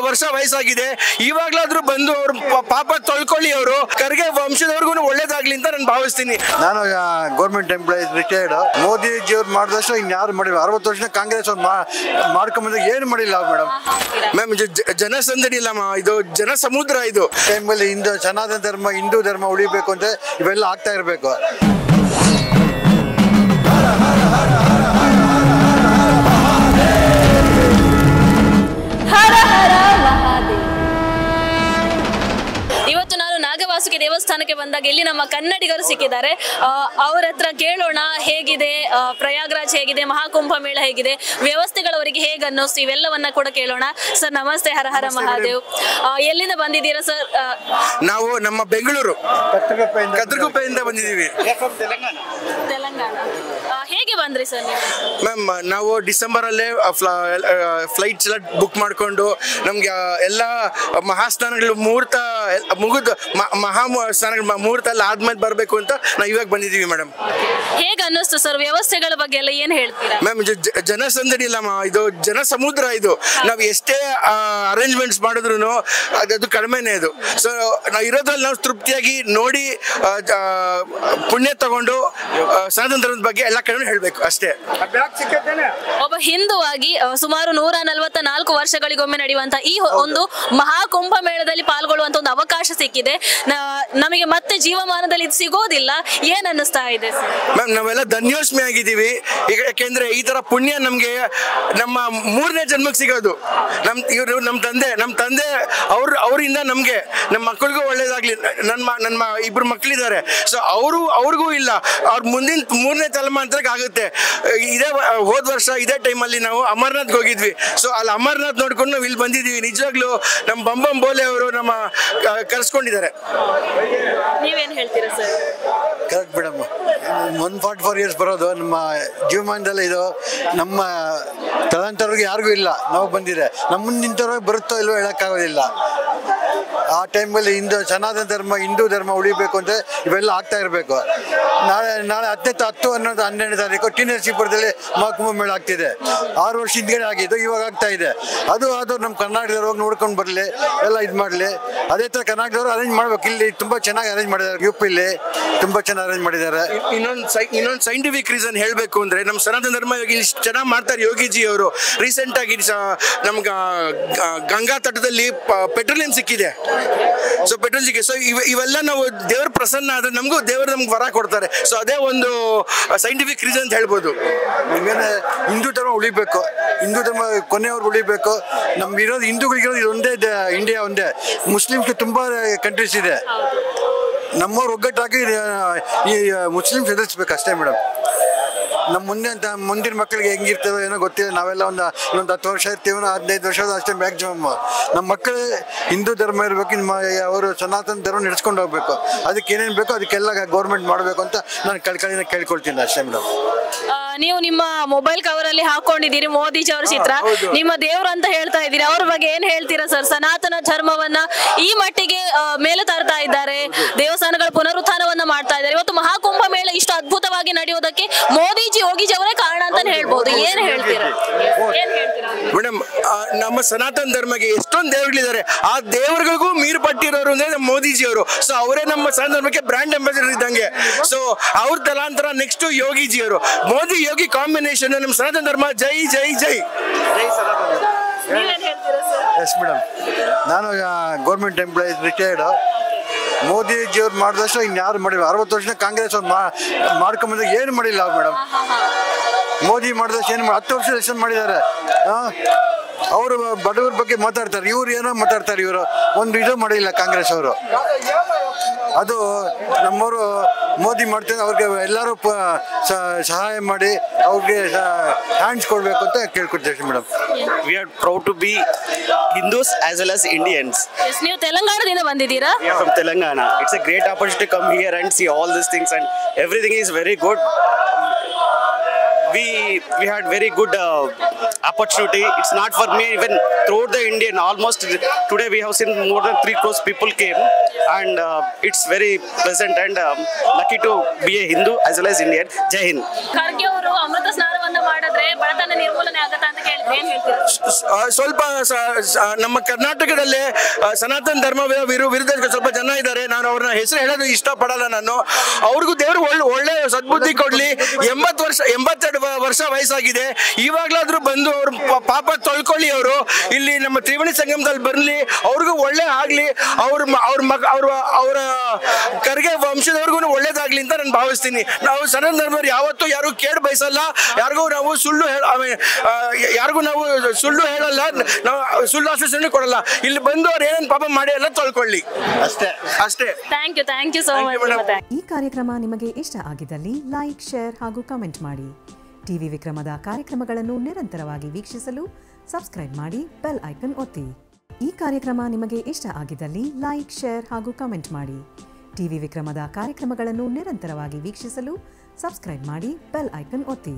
ವರ್ಷ ವಯಸ್ಸಾಗಿದೆ, ಇವಾಗ್ಲಾದ್ರೂ ಬಂದು ಅವ್ರ ಪಾಪ ತೊಳ್ಕೊಳ್ಳಿ, ಅವರು ಖರ್ಗೆ ವಂಶದವ್ರಿಗೂ ಒಳ್ಳೇದಾಗ್ಲಿ ಅಂತ ನಾನು ಭಾವಿಸ್ತೀನಿ. ನಾನು ಗೌರ್ಮೆಂಟ್ ಎಂಪ್ಲಾಯೀಸ್ ರಿಟೈರ್ಡ್. ಮೋದಿಜಿ ಅವ್ರು ಮಾಡಿದಷ್ಟು ಇನ್ಯಾರು ಮಾಡಿಲ್ಲ. 60 ವರ್ಷ ಕಾಂಗ್ರೆಸ್ ಅವ್ರು ಮಾಡ್ಕೊಂಬಂದ್ರೆ ಏನು ಮಾಡಿಲ್ಲ ಮೇಡಮ್. ಮ್ಯಾಮ್ ಜನಸಂದಣಿ ಇಲ್ಲ, ಇದು ಜನ ಸಮುದ್ರ. ಇದು ಟೈಮಲ್ಲಿ ಸನಾತನ ಧರ್ಮ, ಹಿಂದೂ ಧರ್ಮ ಉಳಿಬೇಕು ಅಂತ ಇವೆಲ್ಲ ಆಗ್ತಾ ಇರಬೇಕು. ಇವತ್ತು ನಾನು ನಾಗವಾಸುಕಿ ದೇವಸ್ಥಾನಕ್ಕೆ ಬಂದಾಗ ಇಲ್ಲಿ ನಮ್ಮ ಕನ್ನಡಿಗರು ಸಿಕ್ಕಿದ್ದಾರೆ. ಅವ್ರ ಹತ್ರ ಕೇಳೋಣ ಹೇಗಿದೆ ಪ್ರಯಾಗ್ರಾಜ್, ಹೇಗಿದೆ ಮಹಾಕುಂಭ ಮೇಳ, ಹೇಗಿದೆ ವ್ಯವಸ್ಥೆಗಳವರಿಗೆ ಹೇಗೆ ಅನ್ನಿಸ್ತು, ಇವೆಲ್ಲವನ್ನ ಕೂಡ ಕೇಳೋಣ. ಸರ್ ನಮಸ್ತೆ, ಹರ ಹರ ಮಹಾದೇವ್. ಎಲ್ಲಿಂದ ಬಂದಿದ್ದೀರಾ ಸರ್? ನಾವು ನಮ್ಮ ಬೆಂಗಳೂರು ಕತ್ರಗುಪ್ಪೆಯಿಂದ ಬಂದಿದ್ದೀವಿ. ತೆಲಂಗಾಣ. ಹೇಗೆ ಬಂದ್ರಿ ಸರ್ ನೀವು? ಮ್ಯಾಮ್ ನಾವು ಡಿಸೆಂಬರ್ ಅಲ್ಲೇ ಫ್ಲೈಟ್ಸ್ ಎಲ್ಲ ಬುಕ್ ಮಾಡ್ಕೊಂಡು ನಮ್ಗೆ ಎಲ್ಲ ಮಹಾಸ್ನಾನಗಳು ಮುಹೂರ್ತ ಮುಗಿದು ಮಹಾಸ್ನಾನಗಳು ಮುಹೂರ್ತ ಎಲ್ಲ ಆದ್ಮೇಲೆ ಬರಬೇಕು ಅಂತ ನಾವು ಇವಾಗ ಬಂದಿದ್ದೀವಿ ಮೇಡಮ್. ಹೇಗೆ ಅನ್ನಿಸ್ತು ಸರ್? ವ್ಯವಸ್ಥೆಗಳ ಬಗ್ಗೆ ಎಲ್ಲ ಏನ್ ಹೇಳ್ತೀರಾ? ಮ್ಯಾಮ್ ಜನಸಂದಣಿ ಇಲ್ಲ, ಇದು ಜನ ಸಮುದ್ರ. ಇದು ನಾವು ಎಷ್ಟೇ ಅರೇಂಜ್ಮೆಂಟ್ಸ್ ಮಾಡಿದ್ರು ಅದು ಕಡಿಮೆನೇ. ಇದು ಸೊ ನಾವು ಇರೋದ್ರಲ್ಲಿ ನಾವು ತೃಪ್ತಿಯಾಗಿ ನೋಡಿ ಪುಣ್ಯ ತಗೊಂಡು ಸನಾತನ ಧರ್ಮದ ಬಗ್ಗೆ ಎಲ್ಲ ಕಡೆ ಹೇಳ್ಬೇಕು ಅಷ್ಟೇ. ಒಬ್ಬ ಹಿಂದುವಾಗಿ ಸುಮಾರು 144 ವರ್ಷಗಳಿಗೊಮ್ಮೆ ನಡೆಯುವಂತ ಈ ಒಂದು ಮಹಾಕುಂಭ ಮೇಳದಲ್ಲಿ ಪಾಲ್ಗೊಳ್ಳುವಂತ ಒಂದು ಅವಕಾಶ ಸಿಕ್ಕಿದೆ. ನಮಗೆ ಮತ್ತೆ ಜೀವಮಾನದಲ್ಲಿ ಇದು ಸಿಗೋದಿಲ್ಲ. ಏನ್ ಅನ್ನಿಸ್ತಾ ಇದೆ ಮ್ಯಾಮ್? ನಾವೆಲ್ಲ ಧನ್ಯೋಸ್ಮಿ ಆಗಿದ್ದೀವಿ. ಈಗ ಯಾಕೆಂದ್ರೆ ಈ ತರ ಪುಣ್ಯ ನಮ್ಗೆ ನಮ್ಮ 3ನೇ ಜನ್ಮಕ್ಕೆ ಸಿಗೋದು. ನಮ್ಮ ತಂದೆ ಅವರಿಂದ ನಮ್ಗೆ ನಮ್ಮ ಮಕ್ಕಳಿಗೂ ಒಳ್ಳೇದಾಗ್ಲಿ. ನನ್ನ ಇಬ್ರು ಮಕ್ಕಳಿದ್ದಾರೆ. ಸೊ ಅವ್ರಿಗೂ ಇಲ್ಲ, ಅವ್ರ ಮುಂದಿನ 3ನೇ ತಲೆಮಾಂತರಕ್ಕೆ ಆಗುತ್ತೆ. ಹೋದ ವರ್ಷ ಇದೇ ಟೈಮಲ್ಲಿ ನಾವು ಅಮರ್ನಾಥ್ಗೆ ಹೋಗಿದ್ವಿ. ಸೊ ಅಲ್ಲಿ ಅಮರ್ನಾಥ್ ನೋಡ್ಕೊಂಡು ನಾವು ಇಲ್ಲಿ ಬಂದಿದ್ದೀವಿ. ನಿಜವಾಗ್ಲೂ ನಮ್ಮ ಬಂಬಂ ಬೋಲೆ ಅವರು ನಮ್ಮ ಕರೆಸ್ಕೊಂಡಿದ್ದಾರೆ. ನೀವೇನ್ ಹೇಳ್ತೀರಾ ಸರ್? Correct madam. 144 ಇಯರ್ಸ್ ಬರೋದು ನಮ್ಮ ಜೀವಮಾನದಲ್ಲಿ. ಇದು ನಮ್ಮ ತಲಾಂತರವ್ರಿಗೆ ಯಾರಿಗೂ ಇಲ್ಲ. ನಾವು ಬಂದಿದೆ, ನಮ್ಮ ಮುಂದಿಂತವ್ರಿಗೆ ಬರುತ್ತೋ ಇಲ್ವೋ ಹೇಳೋಕ್ಕಾಗೋದಿಲ್ಲ. ಆ ಟೈಮಲ್ಲಿ ಸನಾತನ ಧರ್ಮ, ಹಿಂದೂ ಧರ್ಮ ಉಳಿಬೇಕು ಅಂತ ಇವೆಲ್ಲ ಆಗ್ತಾ ಇರಬೇಕು. ನಾಳೆ 10, 11, 12ನೇ ತಾರೀಕು ಟಿ ನರಸೀಪುರದಲ್ಲಿ ಮಹಾಕುಂಭ ಮೇಳ ಆಗ್ತಿದೆ. 6 ವರ್ಷ ಹಿಂದ್ಗಡೆ ಆಗಿದ್ದು, ಇವಾಗ ಆಗ್ತಾ ಇದೆ. ಅದು ನಮ್ಮ ಕರ್ನಾಟಕದವ್ರು ಹೋಗಿ ನೋಡ್ಕೊಂಡು ಬರಲಿ, ಎಲ್ಲ ಇದು ಮಾಡಲಿ. ಅದೇ ಥರ ಕರ್ನಾಟಕದವರು ಅರೇಂಜ್ ಮಾಡ್ಬೇಕು. ಇಲ್ಲಿ ತುಂಬ ಚೆನ್ನಾಗಿ ಅರೇಂಜ್ ಮಾಡಿದ್ದಾರೆ. UP-ಲಿ ತುಂಬ ಚೆನ್ನಾಗಿ ಅರೇಂಜ್ ಮಾಡಿದ್ದಾರೆ. ಇನ್ನೊಂದು ಸೈಂಟಿಫಿಕ್ ರೀಸನ್ ಹೇಳಬೇಕು ಅಂದರೆ, ನಮ್ಮ ಸನಾತನ ಧರ್ಮ ಇಷ್ಟು ಚೆನ್ನಾಗಿ ಮಾಡ್ತಾರೆ ಯೋಗಿಜಿ ಅವರು. ರೀಸೆಂಟಾಗಿ ನಮ್ಗೆ ಗಂಗಾ ತಟದಲ್ಲಿ ಪೆಟ್ರೋಲಿಯಂ ಸಿಕ್ಕಿದೆ. ಸೊ ಪೆಟ್ರೋಲ್ ಸಿಕ್ಕಿ. ಸೊ ಇವೆಲ್ಲ ನಾವು ದೇವ್ರ ಪ್ರಸನ್ನ ಆದರೆ ನಮಗೂ ದೇವರು ನಮ್ಗೆ ವರ ಕೊಡ್ತಾರೆ. ಸೊ ಅದೇ ಒಂದು ಸೈಂಟಿಫಿಕ್ ರೀಸನ್ ಅಂತ ಹೇಳ್ಬೋದು. ಹಿಂದೂ ಧರ್ಮ ಉಳಿಬೇಕು, ಹಿಂದೂ ಧರ್ಮ ಕೊನೆಯವ್ರು ಉಳಿಬೇಕು. ನಮ್ಗಿರೋದು ಹಿಂದೂಗಳಿಗಿರೋದು ಇದೊಂದೇ ಇಂಡಿಯಾ ಒಂದೇ. ಮುಸ್ಲಿಮ್ಸ್ಗೆ ತುಂಬ ಕಂಟ್ರೀಸ್ ಇದೆ. ನಮ್ಮವ್ರು ಒಗ್ಗಟ್ಟಾಗಿ ಈ ಮುಸ್ಲಿಮ್ಸ್ ಎದುರಿಸ್ಬೇಕು ಅಷ್ಟೇ ಮೇಡಮ್. ನಮ್ಮ ಮುಂದಿನ ಮಕ್ಕಳಿಗೆ ಹೆಂಗಿರ್ತೇವೆ ಏನೋ ಗೊತ್ತಿಲ್ಲ. ನಾವೆಲ್ಲ ಇನ್ನೊಂದು 10 ವರ್ಷ ಇರ್ತೀವೋ 15 ವರ್ಷದ ಅಷ್ಟೇ ಮ್ಯಾಕ್ಸಿಮಮ್. ನಮ್ಮ ಮಕ್ಕಳು ಹಿಂದೂ ಧರ್ಮ ಇರಬೇಕು, ಅವರು ಸನಾತನ ಧರ್ಮ ನಡೆಸ್ಕೊಂಡು ಹೋಗ್ಬೇಕು. ಅದಕ್ಕೆ ಏನೇನು ಬೇಕೋ ಅದಕ್ಕೆಲ್ಲ ಗೌರ್ಮೆಂಟ್ ಮಾಡಬೇಕು ಅಂತ ನಾನು ಕಳ್ಕಳಿನ ಕೇಳ್ಕೊಳ್ತೀನಿ ಅಷ್ಟೇ ಮೇಡಮ್. ನೀವು ನಿಮ್ಮ ಮೊಬೈಲ್ ಕವರ್ ಅಲ್ಲಿ ಹಾಕೊಂಡಿದ್ದೀರಿ ಮೋದಿಜಿ ಅವರ ಚಿತ್ರ, ನಿಮ್ಮ ದೇವರು ಅಂತ ಹೇಳ್ತಾ ಇದ್ದೀರಿ. ಅವ್ರ ಬಗ್ಗೆ ಏನ್ ಹೇಳ್ತೀರಾ ಸರ್? ಸನಾತನ ಧರ್ಮವನ್ನ ಈ ಮಟ್ಟಿಗೆ ಮೇಲೆ ತರ್ತಾ ಇದ್ದಾರೆ, ದೇವಸ್ಥಾನಗಳ ಪುನರುತ್ಥಾನವನ್ನ ಮಾಡ್ತಾ ಇದ್ದಾರೆ. ಇವತ್ತು ಮಹಾಕುಂಭ ಮೇಳ ಇಷ್ಟು ಅದ್ಭುತವಾಗಿ ನಡೆಯೋದಕ್ಕೆ ಮೋದಿಜಿ ಯೋಗಿಜಿ ಅವರೇ ಕಾರಣ ಅಂತಾನೆ ಹೇಳ್ಬೋದು. ಏನ್ ಹೇಳ್ತೀರಾ ಮೇಡಮ್? ನಮ್ಮ ಸನಾತನ ಧರ್ಮಕ್ಕೆ ಎಷ್ಟೊಂದು ದೇವರುಗಳಿದ್ದಾರೆ. ಆ ದೇವರುಗಳಿಗೂ ಮೀರು ಪಟ್ಟಿರೋರು ಅಂದ್ರೆ ನಮ್ಮ ಮೋದಿಜಿ ಅವರು. ಸೊ ಅವರೇ ನಮ್ಮ ಸನಾತನ ಧರ್ಮಕ್ಕೆ ಬ್ರಾಂಡ್ ಅಂಬಾಸಿಡರ್ ಇದ್ದಂಗೆ. ಸೊ ಅವ್ರ ತಲಾಂತರ ನೆಕ್ಸ್ಟ್ ಯೋಗಿಜಿ ಅವರು, ಮೋದಿ ಯೋಗಿ ಕಾಂಬಿನೇಷನ್ ನಮ್ಮ ಸನಾತನ ಧರ್ಮ. ಜೈ ಜೈ ಜೈ ಜೈ ಸನಾತನ. Yes madam. ನಾನು ಗೌರ್ಮೆಂಟ್ ಎಂಪ್ಲಾಯೀಸ್ ರಿಟೈರ್ಡ್. ಮೋದಿಜಿ ಅವ್ರು ಮಾಡಿದಷ್ಟು ಇನ್ಯಾರು ಮಾಡಿಲ್ಲ. 60 ವರ್ಷ ಕಾಂಗ್ರೆಸ್ ಅವ್ರು ಮಾಡ್ಕೊಂಬಂದ್ರೆ ಏನು ಮಾಡಿಲ್ಲ ಮೇಡಮ್. ಮೋದಿ ಮಾಡಿದಷ್ಟು ಏನು 10 ವರ್ಷ ಎಲೆಕ್ಷನ್ ಮಾಡಿದ್ದಾರೆ. ಅವರು ಬಡವರ ಬಗ್ಗೆ ಮಾತಾಡ್ತಾರೆ, ಇವ್ರು ಏನೋ ಮಾತಾಡ್ತಾರೆ. ಇವರು ಒಂದು ಇದು ಮಾಡಿಲ್ಲ ಕಾಂಗ್ರೆಸ್ ಅವರು. ಅದು ನಮ್ಮವರು ಮೋದಿ ಮಾಡ್ತಾರೆ. ಅವ್ರಿಗೆ ಎಲ್ಲರೂ ಸಹಾಯ ಮಾಡಿ ಅವ್ರಿಗೆ ಹ್ಯಾಂಡ್ಸ್ ಕೊಡಬೇಕು ಅಂತ ಕೇಳ್ಕೊಡ್ತೀವಿ madam. We are proud to be Hindus as well as Indians. Yes, ನೀವು ತೆಲಂಗಾಣದಿಂದ ಬಂದಿದ್ದೀರಾ? We are from Telangana. It's a great opportunity to come here and see all these things, and everything is very good. We had very good opportunity. It's not for me, even throughout the Indian, almost today we have seen more than 3 crores people came, and it's very pleasant and lucky to be a Hindu as well as Indian. Jai Hind. Kharge ಅವರು ಅಮೃತ ಸ್ನಾನವನ್ನ ಮಾಡಿದ್ರೆ ಬಡತನ ನಿರ್ಮೂಲನೆ ಆಗತ್ತಾ ಅಂತ ಕೇಳಿದ್ರೆ ಏನ್ ಹೇಳ್ತೀರಾ? ಸ್ವಲ್ಪ ನಮ್ಮ ಕರ್ನಾಟಕದಲ್ಲೇ ಸನಾತನ ಧರ್ಮ ವಿರುದ್ಧ ಸ್ವಲ್ಪ ಜನ ಇದ್ದಾರೆ. ನಾನು ಅವ್ರನ್ನ ಹೆಸರು ಹೇಳೋದು ಇಷ್ಟಪಡಲ್ಲ. ನಾನು ಅವ್ರಿಗೂ ದೇವ್ರು ಒಳ್ಳೆ ಸದ್ಬುದ್ಧಿ ಕೊಡ್ಲಿ. 82 ವರ್ಷ ವಯಸ್ಸಾಗಿದೆ. ಇವಾಗ್ಲಾದ್ರೂ ಬಂದು ಅವ್ರ ಪಾಪ ತೊಳ್ಕೊಳ್ಳಿ. ಅವರು ಇಲ್ಲಿ ನಮ್ಮ ತ್ರಿವೇಣಿ ಸಂಗಮದಲ್ಲಿ ಬರ್ಲಿ, ಅವ್ರಿಗೂ ಒಳ್ಳೆ ಆಗ್ಲಿ, ಅವರ ಕರ್ಗೆ ವಂಶದವ್ರಿಗೂ ಒಳ್ಳೇದಾಗ್ಲಿ ಅಂತ ನಾನು ಭಾವಿಸ್ತೀನಿ. ನಾವು ಸನಾತನ ಧರ್ಮದವ್ರು ಯಾವತ್ತೂ ಯಾರು ಕೇಳಿ ಬಯಸಲ್ಲ. ಯಾರಿಗೂ ನಾವು ಸುಳ್ಳು ಹೇಳಲ್ಲ. ನಾವು ಸುಳ್ಳು ಆಶ್ವಾಸನೆ ಕೊಡಲ್ಲ. ಇಲ್ಲಿ ಬಂದು ಅವ್ರು ಏನೇನು ಪಾಪ ಮಾಡಿ ಎಲ್ಲ ತೊಳ್ಕೊಳ್ಳಿ ಅಷ್ಟೇ. Thank you so much. ಈ ಕಾರ್ಯಕ್ರಮ ನಿಮಗೆ ಇಷ್ಟ ಆಗಿದ್ದಲ್ಲಿ ಲೈಕ್, ಶೇರ್ ಹಾಗೂ ಕಮೆಂಟ್ ಮಾಡಿ. ಟಿವಿ ವಿಕ್ರಮದ ಕಾರ್ಯಕ್ರಮಗಳನ್ನು ನಿರಂತರವಾಗಿ ವೀಕ್ಷಿಸಲು ಸಬ್ಸ್ಕ್ರೈಬ್ ಮಾಡಿ, ಬೆಲ್ ಐಕನ್ ಒತ್ತಿ. ಈ ಕಾರ್ಯಕ್ರಮ ನಿಮಗೆ ಇಷ್ಟ ಆಗಿದ್ದಲ್ಲಿ ಲೈಕ್, ಶೇರ್ ಹಾಗೂ ಕಮೆಂಟ್ ಮಾಡಿ. ಟಿವಿ ವಿಕ್ರಮದ ಕಾರ್ಯಕ್ರಮಗಳನ್ನು ನಿರಂತರವಾಗಿ ವೀಕ್ಷಿಸಲು ಸಬ್ಸ್ಕ್ರೈಬ್ ಮಾಡಿ, ಬೆಲ್ ಐಕನ್ ಒತ್ತಿ.